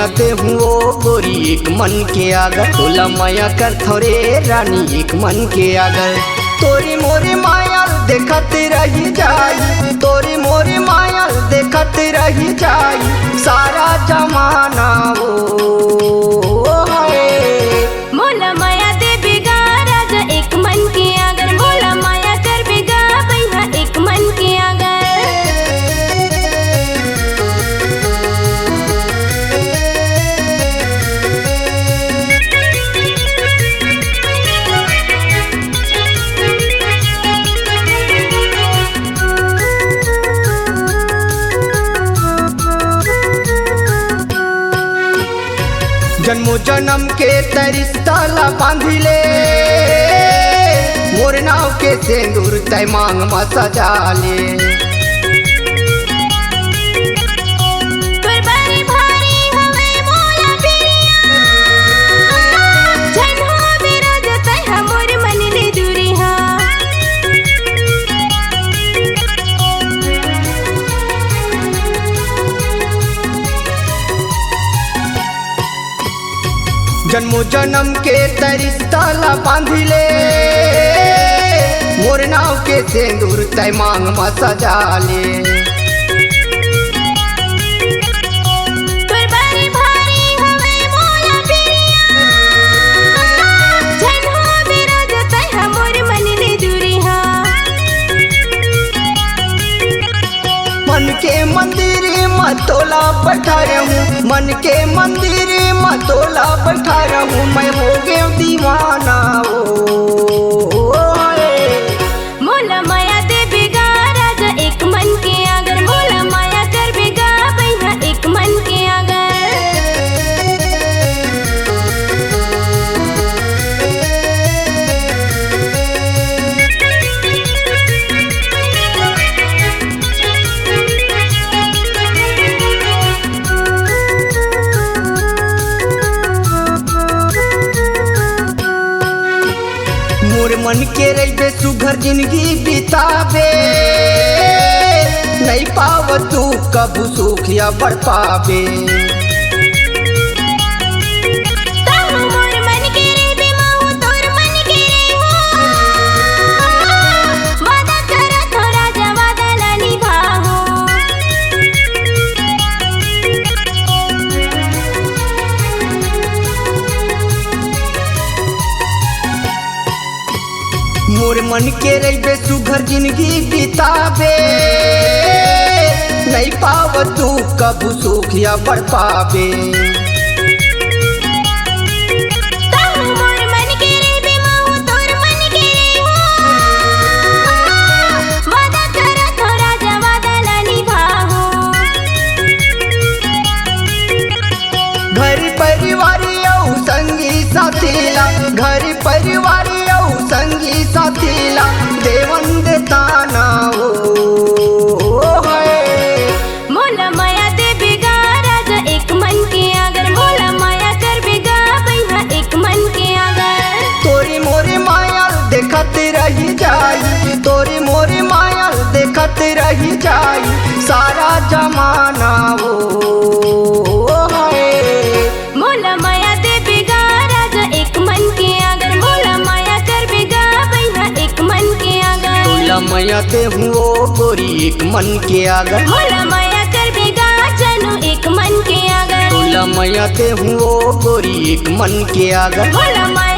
मैया ते हुओ गोरी एक मन के आगर, तोला मैया कर थोरे रानी एक मन के आगर। तोरी मोरी माया देखत रही जाई, तोरी मोरी माया देखत रही जाई सारा जमाना ओ है। मोला माया दे बेगा राजा एक मन के आगर, मोला माया कर बेगा भैया एक मन के आगर। जन्मो जन्म के रिश्ता ला बांधिले, मोर नाव के सिंदूर तय मांग में सजा ले। जन्मो जन्म के रिश्ता ला बांधिले, मोर नाव के सिंदूर तय मांग में सजा ले। मन के मंदिर में तोला बैठा रहूं, मन के मंदिर में तोला बैठा रहूं, मैं हो गया दीवाना ओ है। मोला माया दे बेगा राजा एक मन के आगर, मोला माया कर बेगा भैया एक मन के आगर। मोर मन के रही सुघर जिंदगी बितावे, नहीं पाव तू कबू सुख या बढ़ पावे। मोर मन के रही सुघर जिंदगी बितावे, नहीं पाव तू कबू सुख या बढ़ पावे। घर परिवार संगी साथीला, घर परिवार संगी साथीला देवन देताना ओ है। मोला माया दे बेगा राजा एक मन के आगर, मोला माया कर बेगा भैया एक मन के आगर। तोरी मोरी माया देखत रही जाई, तोरी मोरी माया देखत रही जाई सारा जमाना ओ है। मोला माया दे बेगा राजा एक मन के आगर, मोला माया कर बेगा भैया एक मन के आगर। तोला मैया ते हुओ गोरी एक मन के आगर, मोला माया कर बेगा जानू एक मन के आगर। तोला मैया ते हुओ गोरी एक मन के आगर। मोला माया